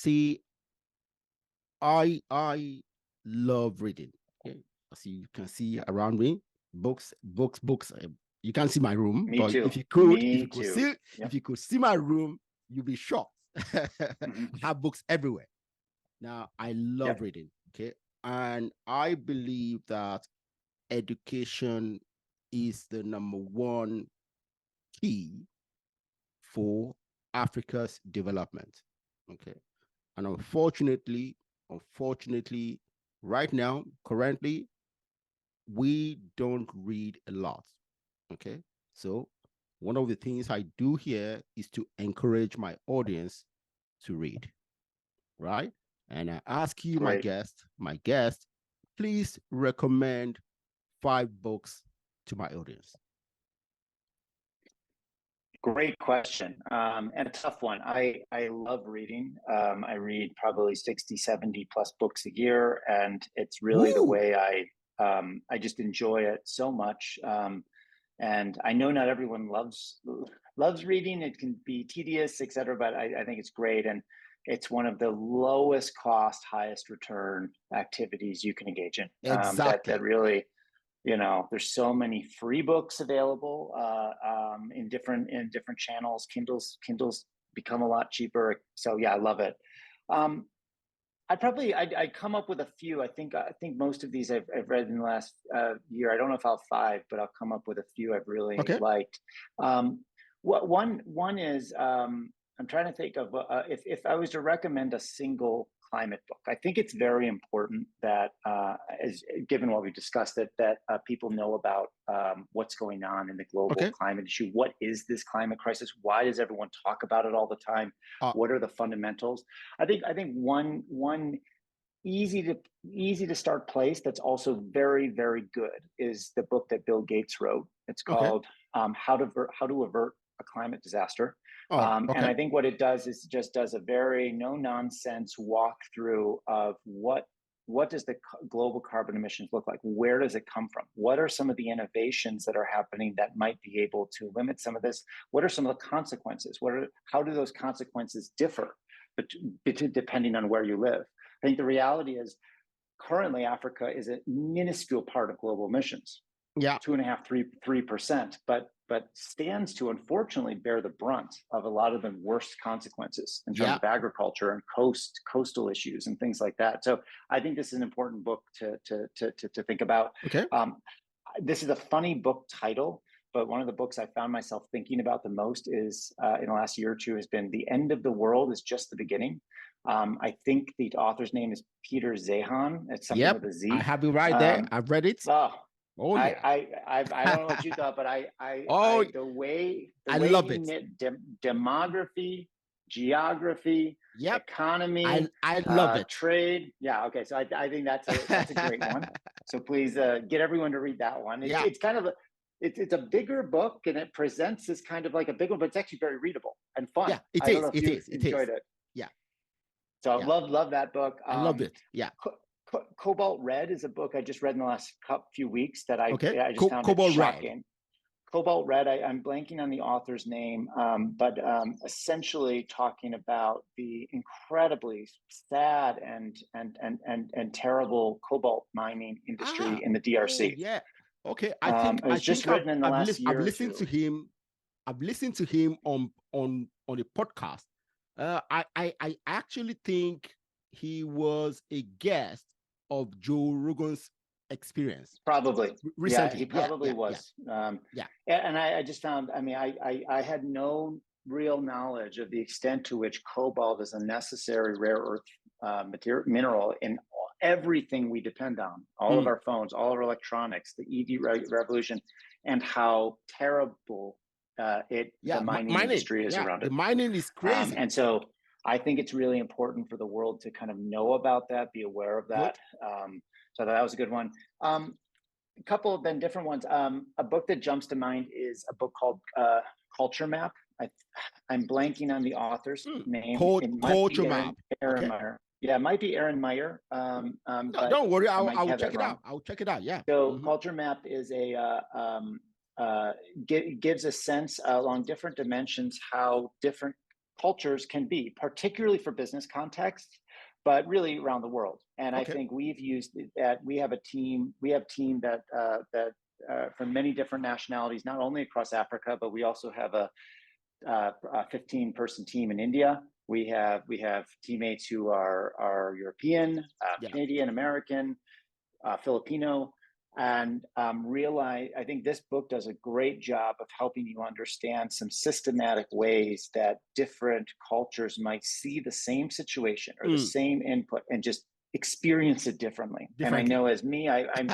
See, I love reading. Okay, as you can see around me, books. You can't see my room, Me but too. if you could, Me too. Yep. if you could see my room, you'd be shocked. Mm-hmm. I have books everywhere. Now, I love Yep. reading. Okay, and I believe that education is the number one key for Africa's development. Okay. And unfortunately, right now, currently, we don't read a lot. Okay. So one of the things I do here is to encourage my audience to read, right? And I ask you, Great. my guest, please recommend 5 books to my audience. Great question. And a tough one. I love reading. I read probably 60, 70 plus books a year. And it's really the way I just enjoy it so much. And I know not everyone loves reading. It can be tedious, et cetera, but I think it's great. And it's one of the lowest cost, highest return activities you can engage in. Exactly. That really, there's so many free books available in different channels. Kindles become a lot cheaper. So yeah, I love it. I'd come up with a few. I think most of these I've read in the last year. I don't know if I'll have 5, but I'll come up with a few I've really liked. One is I'm trying to think of if I was to recommend a single climate book. I think it's very important that, as given what we discussed, that people know about what's going on in the global climate issue. What is this climate crisis? Why does everyone talk about it all the time? What are the fundamentals? I think one easy to start place that's also very, very good is the book that Bill Gates wrote. It's called How to Avert a Climate Disaster. And I think what it does is just does a very no nonsense walkthrough of what does the global carbon emissions look like? Where does it come from? What are some of the innovations that are happening that might be able to limit some of this? What are some of the consequences? How do those consequences differ depending on where you live? I think the reality is currently Africa is a minuscule part of global emissions. 2.5%, 3%, but stands to unfortunately bear the brunt of a lot of the worst consequences in terms of agriculture and coastal issues and things like that. So I think this is an important book to think about. This is a funny book title, but one of the books I found myself thinking about the most is in the last year or two has been The End of the World is Just the Beginning. I think the author's name is Peter Zeihan. It's something with a Z. I have it right there. I've read it. Oh yeah. I don't know what you thought, but the way love he knit demography, geography, economy, I love it. Trade. Yeah. Okay. So I think that's a great one. So please get everyone to read that one. It's kind of it's a bigger book and it presents as kind of like a big one, but it's actually very readable and fun. Yeah, it don't know if you enjoyed it. Yeah. So I love that book. I love it. Yeah. Cobalt Red is a book I just read in the last few weeks that I just found Cobalt shocking. Red. Cobalt Red. I'm blanking on the author's name, but essentially talking about the incredibly sad and terrible cobalt mining industry in the DRC. Yeah. Okay. It was just written in the last year. I've listened to him. I've listened to him on a podcast. I actually think he was a guest of Joe Rogan's Experience. Probably. Recently. Yeah, he probably was. And I just found, I had no real knowledge of the extent to which cobalt is a necessary rare earth mineral in everything we depend on, all of our phones, all of our electronics, the EV revolution, and how terrible the mining industry is around it. The mining is crazy. And so I think it's really important for the world to kind of know about that, be aware of that. So that was a good one. A couple of then different ones. A book that jumps to mind is a book called Culture Map. I'm blanking on the author's name. Culture Map. Aaron Meyer. Yeah, it might be Aaron Meyer. No, don't worry. I'll check it out. I'll check it out. Yeah. So Culture Map is gives a sense along different dimensions how different cultures can be, particularly for business context, but really around the world. And I think we've used that. We have a team. We have team that from many different nationalities, not only across Africa, but we also have a 15-person team in India. We have teammates who are European, Canadian, American, Filipino, and I think this book does a great job of helping you understand some systematic ways that different cultures might see the same situation or the same input and just experience it differently. And I know as me, I'm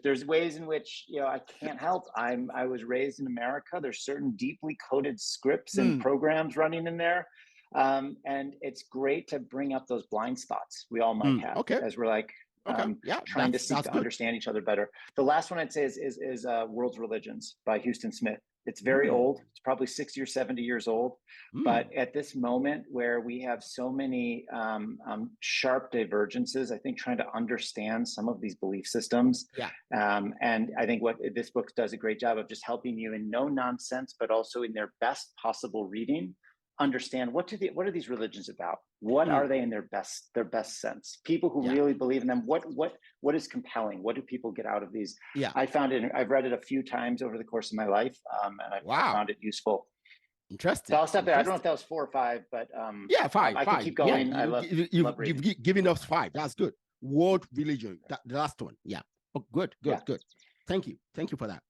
there's ways in which I can't help. I was raised in America. There's certain deeply coded scripts and programs running in there. And it's great to bring up those blind spots we all might have as we're like trying to seek to understand each other better. The last one I'd say is World's Religions by Houston Smith. It's very old. It's probably 60 or 70 years old. But at this moment where we have so many sharp divergences, I think trying to understand some of these belief systems. And I think what this book does a great job of just helping you in no nonsense, but also in their best possible reading, understand what are these religions about? What are they in their best sense? People who really believe in them. What is compelling? What do people get out of these? I found it. I've read it a few times over the course of my life, and I found it useful. Interesting. So I'll stop there. I don't know if that was 4 or 5, but five. I can keep going. Yeah, I love you've given us 5. That's good. World religion. The last one. Yeah. Oh, good. Thank you for that.